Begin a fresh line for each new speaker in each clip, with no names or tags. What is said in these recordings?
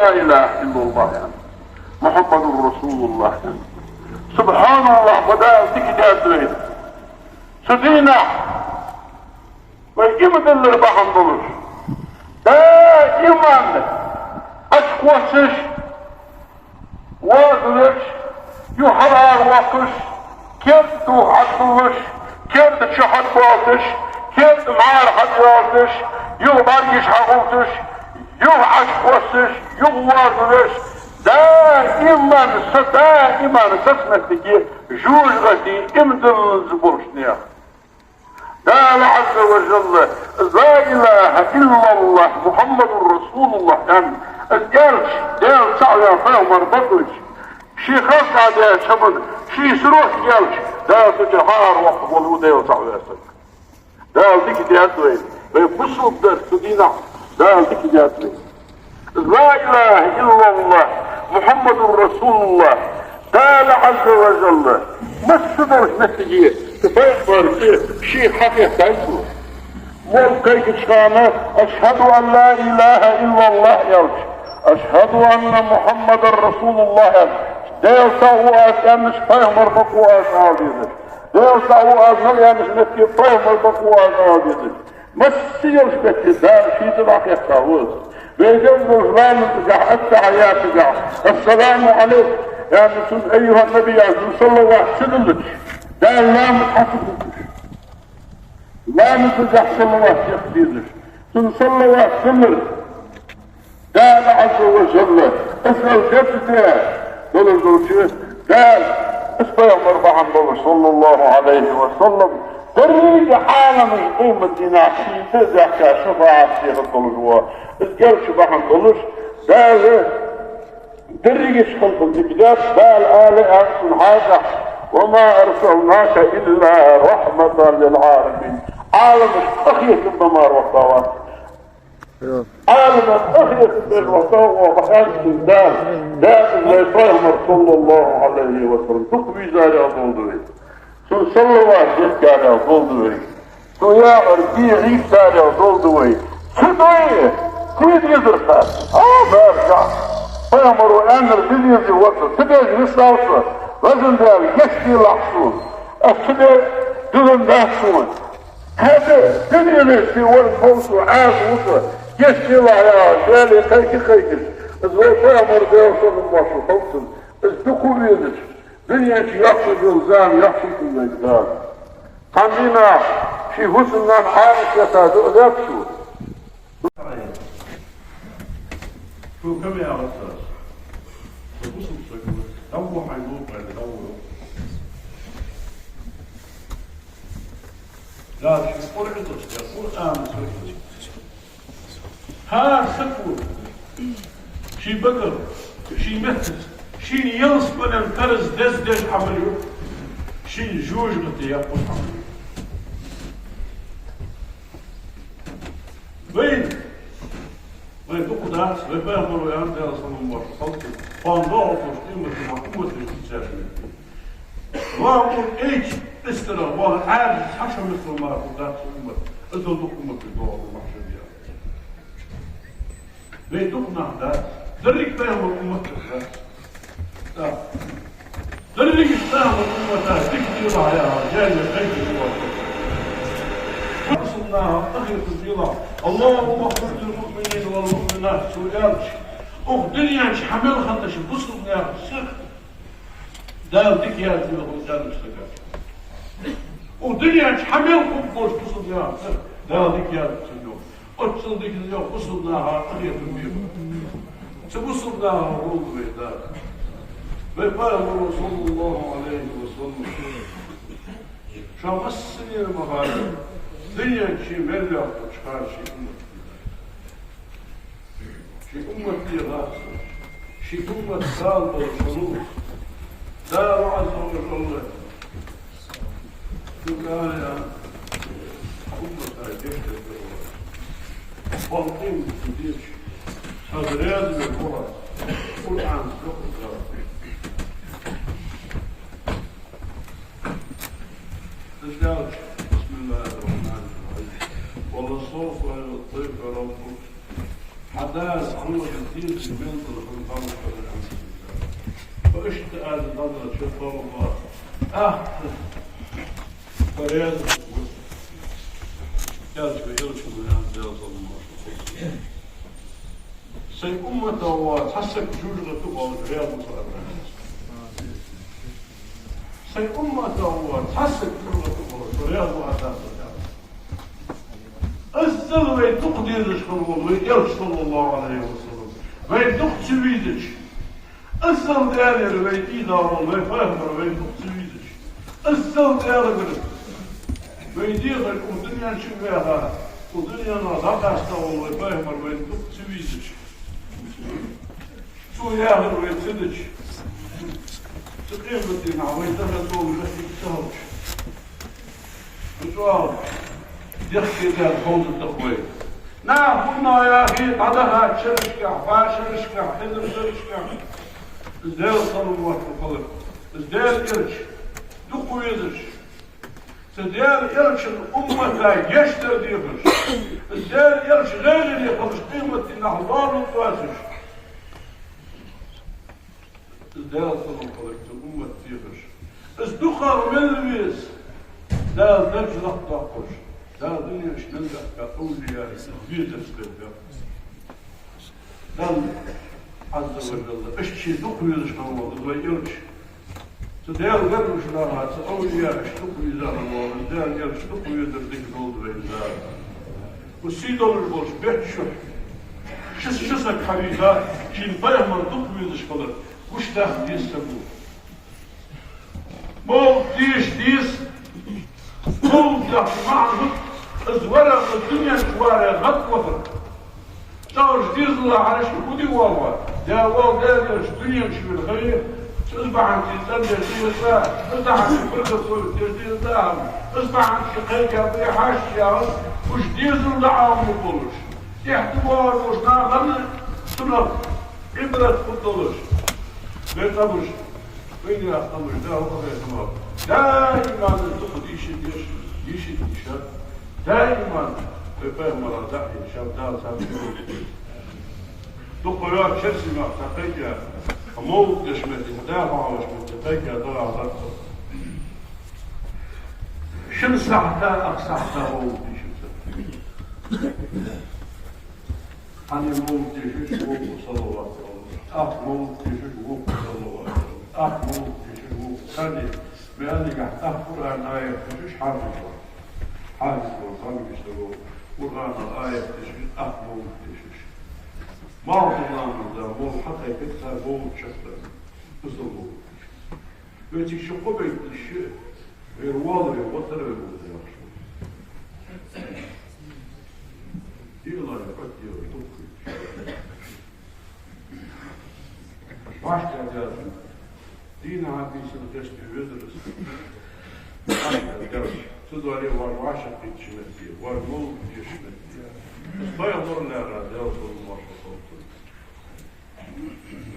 لا اله الا الله يعني محمد رسول الله يعني. سبحان الله ودا تكدات وين سدينا ويجمد اللي بحن ضلش دائما اشقوسش وادلش يحرار وقش كيف توحدلش كيف تشحد بواتش كيف معار حدواتش يغبريش حقوتش يوعش قوسش يغوادلش دائما تسمتك جوج غدي امدل زبورشنيا قال عز وجل لا اله الا الله محمد رسول الله يعني الجالش ديال سعيا فيهم مربطش شي خاص عاد شمن شي سروح جالش دال تجهار وقت والودي سعيا سك دال ديك دياتوي بيبصوا بدرس دينا دال ديك دياتوي لا اله الا الله محمد رسول الله قال عز وجل ما الصدر نتيجه تفكر شيء حقيقة يسوع ملكيك شانه اشهد ان لا اله الا الله يوش اشهد ان محمد رسول الله يوش ديلتا هو اسامش فهم البقوة اسعاديزش ديلتا هو اسامش نتي فهم البقوة اسعاديزش ما السيوش بكتاب شيء تبعك يختاوز بيجب الظلام تجع التحيات تجع السلام عليك يا رسول ايها النبي صلى الله عليه وسلم قال لا متحفظك لا متجح صلى الله عليه وسلم صلى الله عليه وسلم قال عز وجل اسأل جبته قال الزوجيه قال اسبيع مربعا صلى الله عليه وسلم تريد حالة من قيمة ديناحي تزحك شفاعة سيغ الضلجوة الجل شباحا ضلج قال دريش خلق الكتاب قال آلئة حاجة وما ارسلناك الا رحمة للعالمين عالم اخيك الدمار والطوات عالم اخيك الوطاوة وحياة الدار دائم لا يفهم صلى الله عليه وسلم تقوي ذلك أبوضوي صلى الله عليه وسلم أبوضوي يا اربيعي ذلك أبوضوي سدوية كيف يدرسها برجع فيمروا ان الفيديو في وقت تبقى نستوصل لازم داري يشتي لحظون السبب دون دهشون هذا دنيا نشتي والفوز وعاد وصل يشتي لها جالي خيكي ازوي فيمر بيوصل الموصل فوصل ازدقوا ليدش دنيا يحصل الزام يحصل في المجدان قمنا في حسننا حالك يتادئ ذاكسو
شو كم يا أستاذ؟ فبصوا بسكوت دوا حيدوب على دوا لا شو قرعة القرآن سكوت ها سكوت شي بقر شي مهتز شي ينصب أن ترز دز حمليو شي جوج متياقوس حمليو بين وين تقدر ويبقى يعني ده أصلا مرصد فانضاع تشتيمة محكومة الاستشارية وأقول إيش استرا والعاد حشر مثل ما قدرت أمة إذا تقوم بالدور المحشرية بيتقنا ده دريك فهم الأمة ده دريك فهم الأمة ده تكتير عليها جاية غير وصلناها أخير الزيلة اللهم اغفر للمؤمنين والمؤمنات سؤالش دنيا مش حمل خطش بصوا يا الشيخ دار ديك يا زيلة وزار مشتكى ودنيا مش حمل خطش بصوا يا الشيخ دار ديك يا زيلة اتصل ديك اليوم وصلناها أخير الزيلة وصلناها روض بيدار بيقال رسول الله عليه وسلم شو السنين المغارب دنيا شي مليار وشحال شي أمة في راسه شي أمة صالبة الشروط دار عز وجل شو قال يا أمة هاي فالقين تديرش هذا لازم الفرص قرآن سقط تشتغلش بسم الله الرحمن الرحيم والله الصوف والطيف ربك حداث الله كثير في بنت من ضمن فاشت آل نظرة شطر الله فرياض يارجب يرجب من عند الله سي أمته وتحسك جوجة تبقى رياض مصر سي أمته وتحسك جوجة تبقى رياض مصر الزل ويتقدي رشخل ويرش صلى الله عليه وسلم ويتق سويدش الزل داري ويتيدا ويفهم ويتق سويدش الزل داري ويديغ الدنيا شبهها ودنيا نضاقشتا ويفهم ويتق سويدش شو ياهر ويتسدش تقيم الدين ويتغطوا ويغسل التهوش السؤال يخفي ذات خوض التقوي نعم قلنا يا أخي تعدها شرشكع فاشرشكع حذر شرشكع ازدال صلوا الله وفضل ازدال إرش دقوا يدش ازدال إرش الأمة لا يشتر ديفش ازدال إرش غير اللي يخرج قيمة النحضار والتواسش ازدال صلوا الله الأمة ديفش ازدخر من الميس لا نجرق تقش لا دنيا شنلقى كأولياء بيت السبب دل عز وجل اشتشي دقوي رشنا الله تغيرش تدير قرش لها تأولياء اشتقوي زار الله تدير قرش دقوي دردك دولد ويزار والسيدون البرش بيت شح شسك حبيبا كين بيهمر دقوي رشنا وش تاخد يستبو مو ديش مو معه الزوارة الدنيا شوارع غط وفر تاوش ديز الله على شكودي والله دا وال دارش الدنيا شو الخير اصبح عن تيزان جديد ساعة اصبح عن فرقة صوت جديد ساعة اصبح عن شقيك يا حاشية وش ديز الله عام يقولش احتوار وش ناغل سنر إبرة فضلش بيقبش وين يا أخطمش دا هو غير دائما تاخد يشد يشد دائما فهم رضاعي شبدال سابقين دقيات شرسي ما تقيك موت جشمتي مدافع وشمتي تقيك ضرع ضرطة شن ساعتا أقصحتا موت شمسة عن الموت يشوش وقو صلوات الله موت يشوش وقو صلوات الله موت يشوش وقو ثاني بأنك أحفر عن آية يشوش حافظ حافظ وصامي يشتغل قرآن الآية تشوش أحفر يشوش ما الله من ذا مول حتى يكتها موت شكرا بصر موت ويتك شقو بيت الشيء غير واضح وطر الموت الله يفتي ويتوقي واشت يا جاسم دين عبيس القشت يدرس واشت يا جاسم تدو عليه وارعاشة يتشمتي وارموت يشمتي ما يضر لها راديو صلى الله عليه وسلم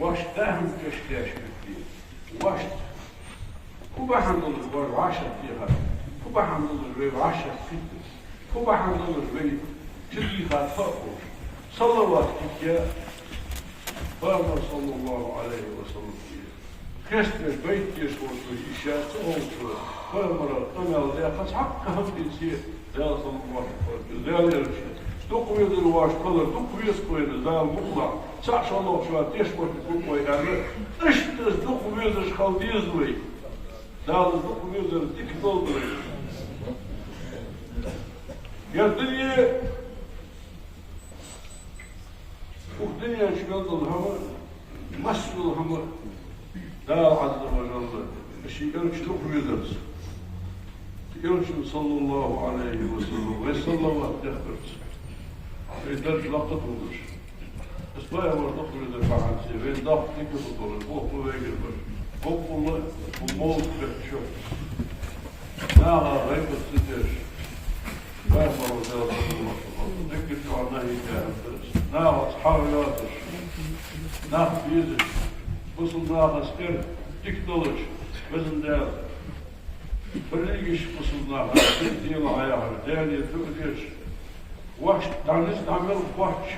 واشت تاهم كشتاش كتير واشت كوبا حمدل وارعاشة فيها كوبا حمدل وارعاشة فيها كوبا حمدل وارعاشة تلقى فوقه صلوات كتيا فأمر صلى الله عليه وسلم خشت البيت يشوط وإشاء تغوط فأمر أنا لأخذ حقهم تنسير لا صلى الله عليه وسلم لا يرشد تقوي الواش قدر تقوي يسقوي الزال مطلع سعش الله شوات يشبك تقوي يعني اشتز تقوي يزش خلدي يزوي لا تقوي يزر تكتل دوي يا الدنيا والدنيا شمال الهواء مسجد الهواء لا عز وجل الشيء يرشد يدرس يرشد صلى الله عليه وسلم ويصلى الله يخبرت يدرس لقط ودرس اسبوع ورد يدرس عن سيفين ضغط يكتب البوق ويجرب بوق الله وموت بحشو ناغا غيب الستيش فاهم رسول الله ذكر شو عناه يتعرف ناغا أصحاب ياتش ناغ بيزش وصل ناغ اسكر تكتلش وزن دار فريقش وصل ناغ تكتيل عياها داني تؤكش وحش دعنيس نعمل وحش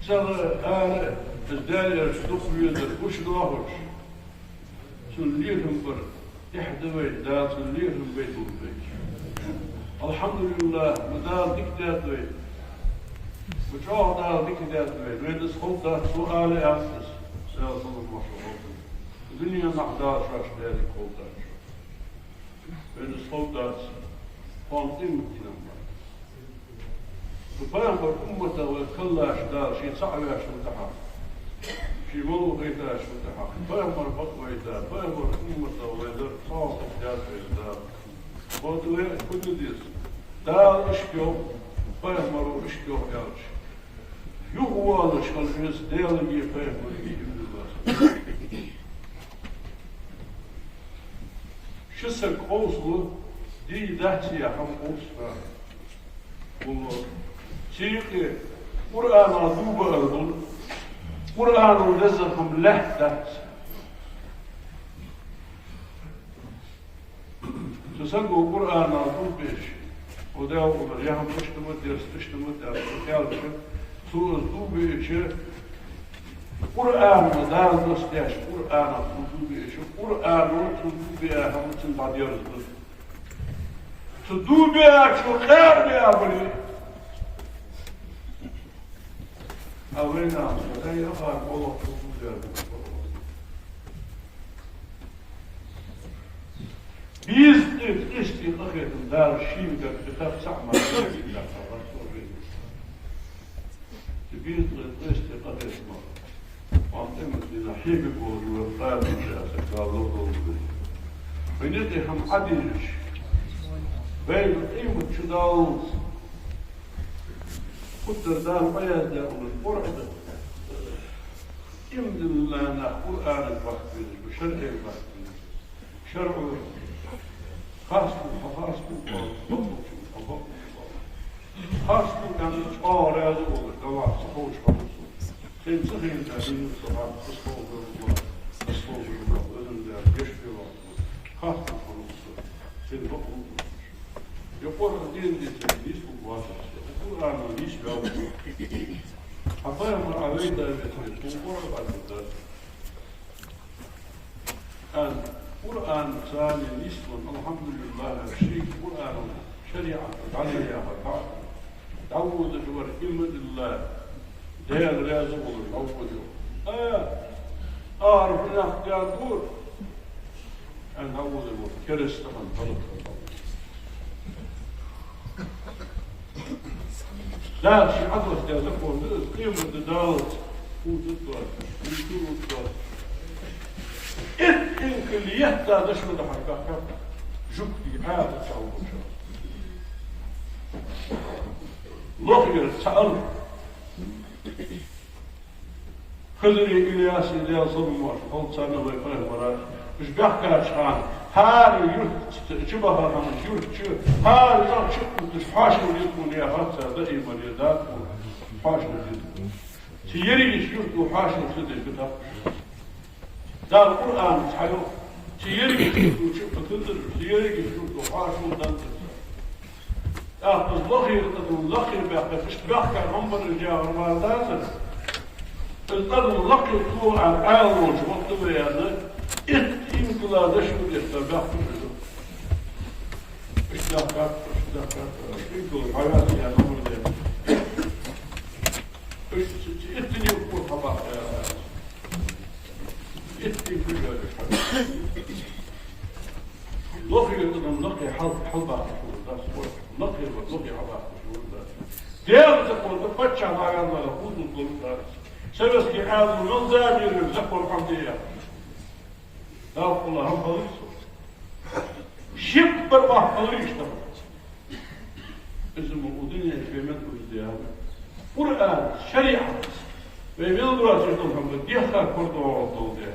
سر آلة ازدال يشتق بيدر وش ظاهرش سنليهم بر إحدى بيت دا سنليهم بيت البيت الحمد لله مدار ديك دات بيت وشوه دار ديك دات بيت ويدس خلطة سؤال أسس سياسة المشروع الدنيا نحدار شاش داري خلطة ويدس خلطة فانتين مدينة فبينبر أمته ويتخلاش دار شي صعب ياش متحق شي ملو غيتاش متحق بينبر بطويتا بينبر أمته ويدر صوت جاز دار بطوي كل ديس دار اشكو بينبر اشكو يارش يغوالش خلجيس ديالجي بينبر بيهم الله شسك قوصلو دي دهتي هم قوصفا والله شيخي قرآن عدوب أرضل قرآن ونزلهم لحدة تسلقوا قرآن عدوب بيش وداو مريهم تشتمت يستشتمت أرضل سوء بيش قرآن مدار نستيش قرآن عدوب بيش قرآن عدوب بيها هم تنبعد يرزل تدوب بيها شو خير بيها بلي أولينا لا يخاف والله تقول بيزد إشتي أخيط دار شيء كتاب سعمة بيزد إشتي أخيط وانتمت لنحيب بوري وقال مشاسك قالوا بينتي هم عديش بين قيمة شدال قدر دار بياد دار القرآن يمدن لنا قرآن الوقت وشرع الوقت شرع خاصكم خاصكم يعني صار هذا هو دواء صحوش خمسة سين سخين تابين الصحاب أصفوه الله إذن دار يشفي الله خاصكم خمسة سين بقوا يقول الدين دي تنبيس وواضح القرآن ليش بأول حطيهم عليه ده بيتنبوه بعد ذلك القرآن ثاني الإسلام الحمد لله الشيء القرآن شريعة تعالى يا فتاة تعود جوار كلمة الله ديال رياضة والعود أعرف أن أختيار دور أن أعود كرست من طلق لا شيء عضلة يا زكوة قيمة الدالت وتطلع وتطلع إنك اللي يهدى دشمة حقا جبتي عادة صعوب لغير سأل خذري إلياسي إليا ظلم قلت سنة ويقره وراء مش بيحكي أشخان هاري يرد شبه من يرد هاري زال شكو تفحاش وليكم يا خاصة دائما يدات فحاش وليكم تيري يشيرد وحاش وليكم كتاب دار القرآن تحيو تيري يشيرد وتنزل تيري يشيرد وحاش وليكم أخذ لخير قدر لخير بيحكي فشت بيحكي عن عمر الجاهر ما دازل القدر لخير طلوع عن عالوج وقت بيانا يمكن لا دشمل يستباح اشتاقات يمكن الحياة يا نمر دي اتني يقول خباح اتني كل ذلك لقي نقي حلبة نقي حلبة ديال تقول تفتش على عيالنا لخوض الظلم سبسكي حاضر من زامير الزقوة الحمدية لا والله هم خليصوا شبر ما خليصوا اسمه ودنيا في مدى ازدياد قرآن شريعة بيمين دراسة محمد يخاك برضو وعطل ده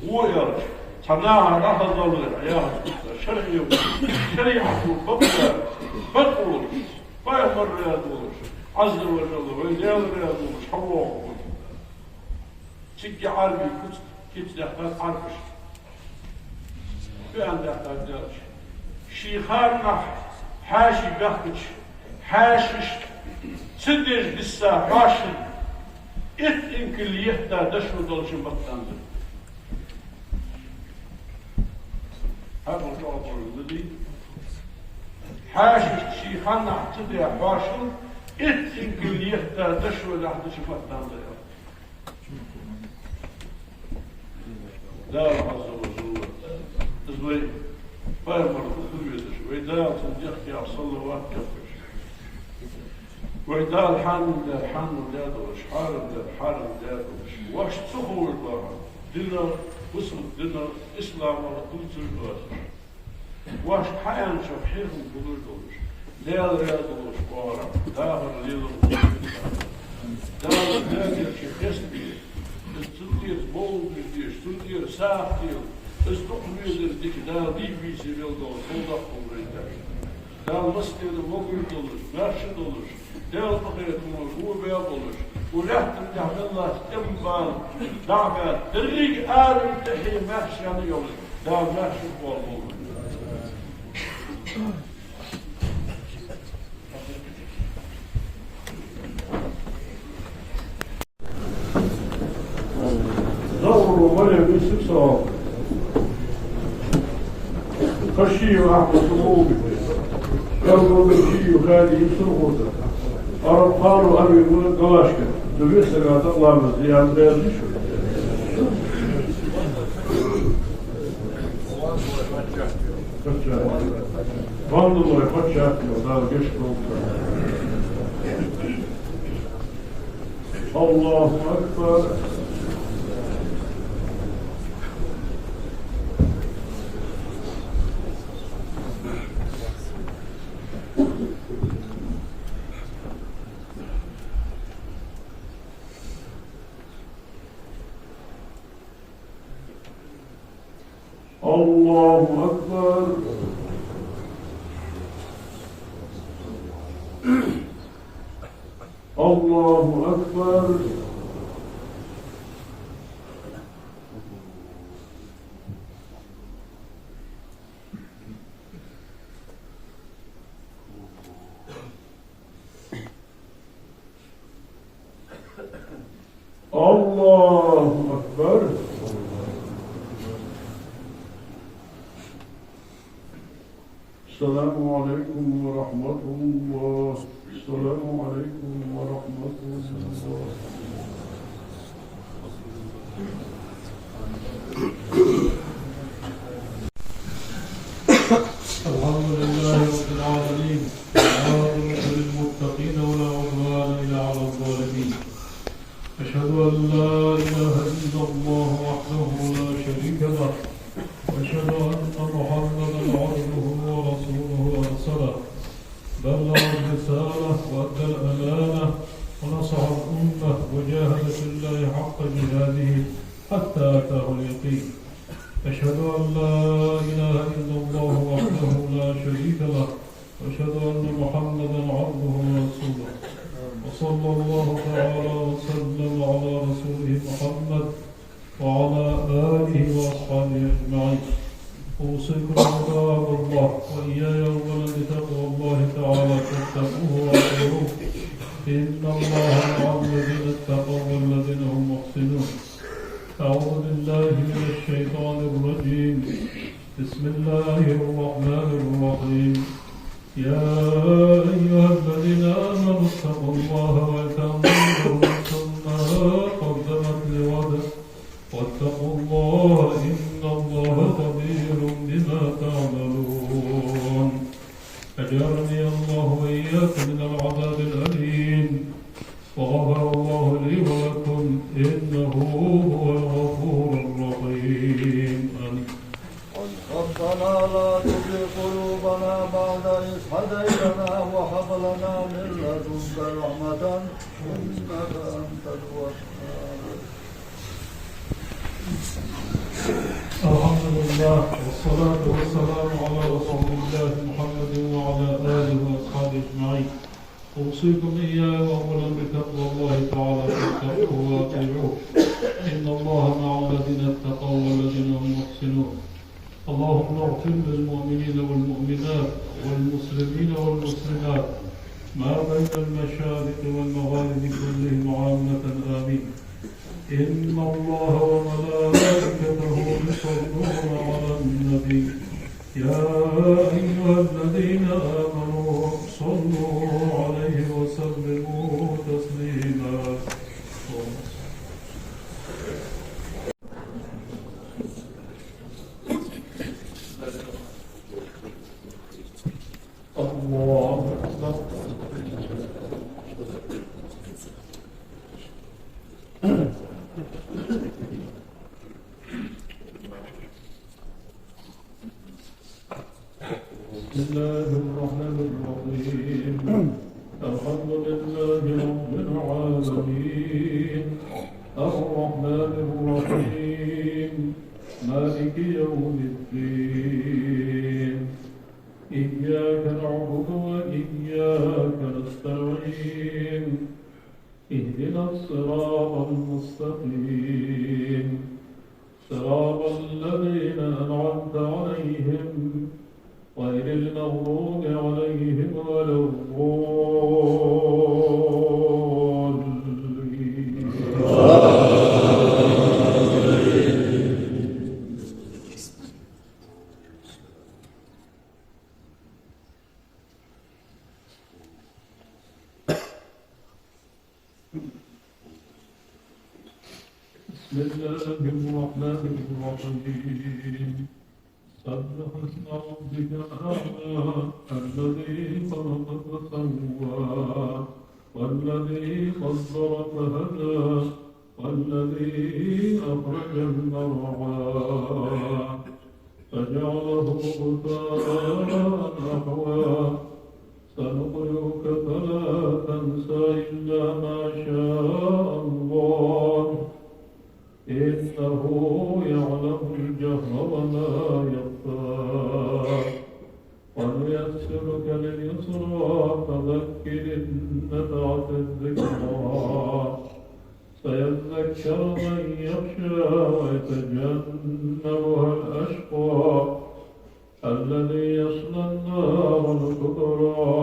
هو يرجع صناعة راح تظل الحياة شريعة بطل فيمر رياضوش عز وجل ويديال رياضوش حواق تيجي عربي كنت دخلت عربش في عندك دارش شيخان حاشي بخش حاشش تدج لسه حاشي إن كل يهتا دشو دولش بطان هذا الجواب الذي حاشي شيخان اعتدي حاشل إن كل يهتا دشو لحدش بطان دار عز وجل ازوي فايمر تخلويتش ويدار صديق يا صلوات كفش ويدار حان ولادوش حارم ولادوش واش تخول بها دينا وصل دينا اسلام وطلت الواسع واش حيان شفحيهم بلوش دار رياضوش بارا دار ليلو دار دار شخصني استودير بولدير استودير ساختير استقبل dik daar die wie ze wil door zondag omringen. Daar lust je de $100, $100, deel nog even hoe $100. Hoe legt hem de Allah imbaan, daar gaat 3 adem tegen mersi aan de jongen. Daar mersi voor mogen. دور مريم يوسف صار خشي وأحمد صمومي قالوا بشي وخالي يسر غوطة أرب قالوا أبي يقول قلاشك دبيسك أتطلع مزيان بيضي شو قالوا الله يفتشاتي ودار قشكو الله أكبر الله أكبر الله أكبر الله أكبر السلام عليكم ورحمة الله السلام عليكم ورحمة الله الحمد لله رب العالمين والعاقبة للمتقين ولا عدوان إلا على الظالمين أشهد أن لا إله إلا الله وحده لا شريك له وأشهد أن محمدا عبده ورسوله أرسله بلغ الرسالة وأدى الأمانة ونصح الأمة وجاهد في الله حق جهاده حتى أتاه اليقين أشهد أن لا إله إلا الله وحده لا شريك له وأشهد أن محمدا عبده ورسوله وصلى الله تعالى وسلم على رسوله محمد وعلى آله وأصحابه أجمعين أوصيكم عباد الله وإياي أولا بتقوى الله تعالى فاتقوه وأطيعوه إن الله مع الذين اتقوا والذين هم محسنون أعوذ بالله من الشيطان الرجيم بسم الله الرحمن الرحيم يا أيها الذين آمنوا اتقوا الله ولتنظر نفس ما قدمت لغد واتقوا الله إن الله خبير بما تعملون أجرني الله وإياكم من العذاب الأليم وغفر الله لي ولكم إنه هو الغفور الرحيم آمين.
ربنا لا تزغ قلوبنا بعد إذ هديتنا وهب لنا من لدنك رحمة إنك أنت الوهاب.
الحمد لله والصلاة والسلام على رسول الله محمد وعلى آله وأصحابه أجمعين. أوصيكم إياه أولا بتقوى الله تعالى فاتقوه وأطيعوه إن الله مع الذين اتقوا والذين هم محسنون. اللهم اغفر للمؤمنين والمؤمنات والمسلمين والمسلمات ما بين المشارق والمغارب كلهم عامة آمين. إن الله وملائكته يصلون على النبي يا أيها الذين آمنوا صلوا عليه وسلموا تسليما. الله أكبر. بسم الله الرحمن الرحيم. الحمد لله رب العالمين الرحمن الرحيم مالك يوم الدين إياك نعبد وإياك نستعين اهدنا الصراط المستقيم صراط الذين أنعمت عليهم غير المغضوب عليهم ولا الضالين. بسم الله الرحمن الرحيم. سبح اسم ربك الأعلى الذي خلق فسوى والذي قدر فهدى والذي أخرج المرعى فجعله غثاء نحوا سنقرئك فلا تنسى إلا ما شاء الله إنه يعلم الجهر وما يخفى ونيسرك لليسرى فذكر إن نفعت الذكرى سيذكر من يخشى ويتجنبها الأشقى الذي يصلى النار الكبرى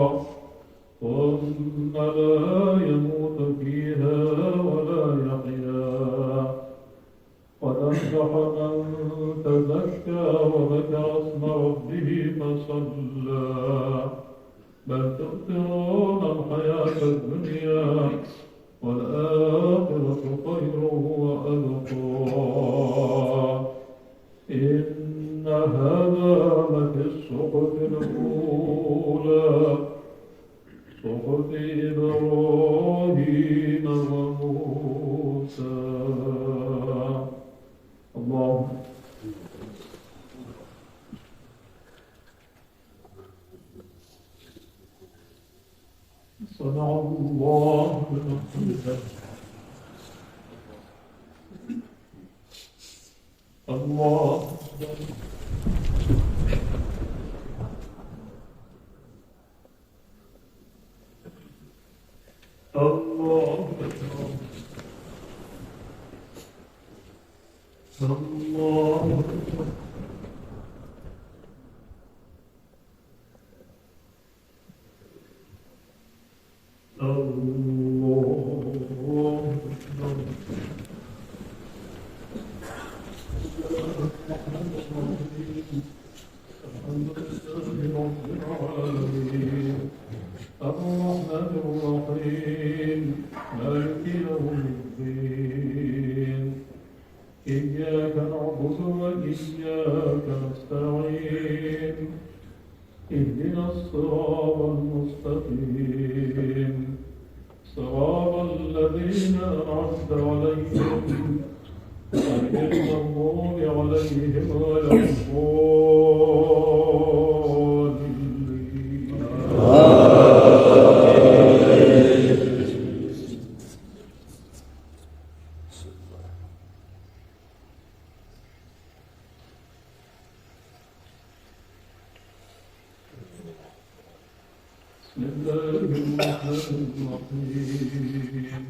ثم لا يموت فيها ولا يحيا قد أفلح من تزكى وذكر اسم ربه فصلى بل تؤثرون الحياة الدنيا والآخرة خير وأبقى إن هذا لفي الصحف الأولى صحف إبراهيم وموسى. الله صنع الله بمحمده. الله الله الله الرحمن الرحيم مالك يوم الدين إياك نعبد وإياك نستعين اهدنا الصراط المستقيم صراط الذين أنعمت عليهم غير المغضوب عليهم ولا بسم الله الرحمن الرحيم.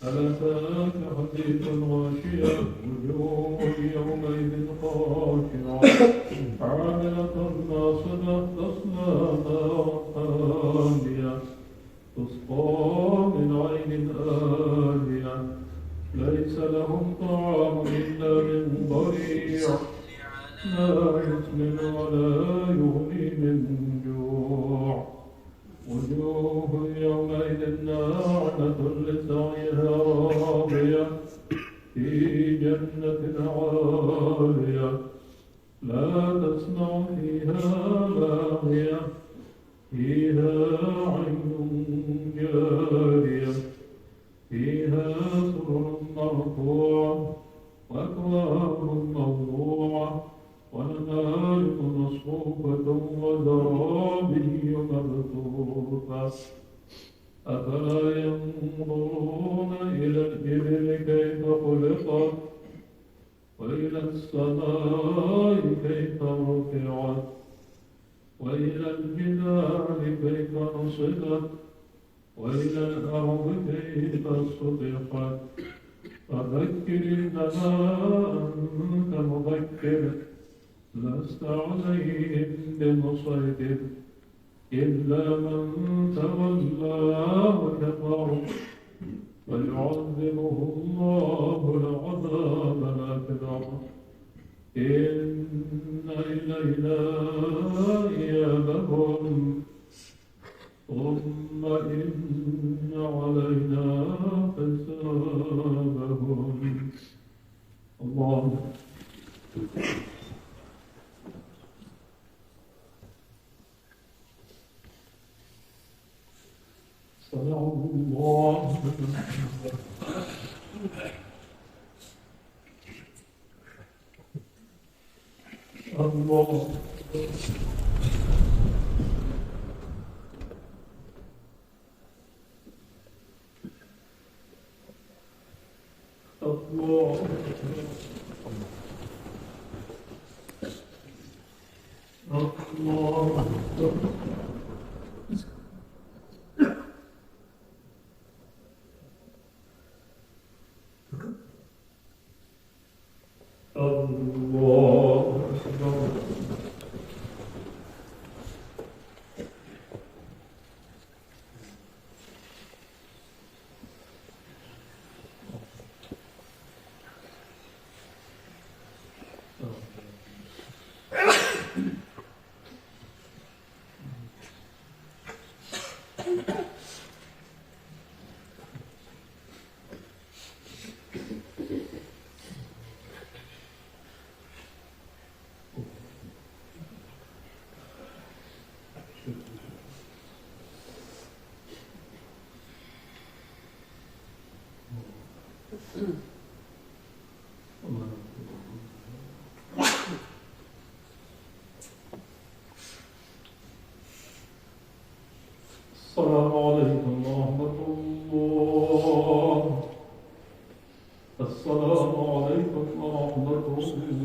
هل أتاك حديث الغاشية وجوه يومئذ خاشعة عاملة ناصبة تصلى نارا حامية بيع لا يسمن ولا يغني من جوع وجوه يومئذ ناعمة لسعيها راضية في جنة عالية لا تسمع فيها لاغية فيها عين جارية فيها سرر مرفوعة وأكواب موضوعة ونمارق مصفوفة وزرابي مبثوثة أفلا ينظرون إلى الإبل كيف خلقت وإلى السماء كيف رفعت وإلى الجبال كيف نصبت وإلى الأرض كيف سطحت فذكر إنما أنت مذكر لست عليهم بمسيطر إلا من تولى وكفر فيعذبه الله العذاب الأكبر إن إلينا إيابهم ثم إن علينا حسابهم الله صلى الله الله الله الله السلام عليكم ورحمة الله. السلام عليكم ورحمة الله.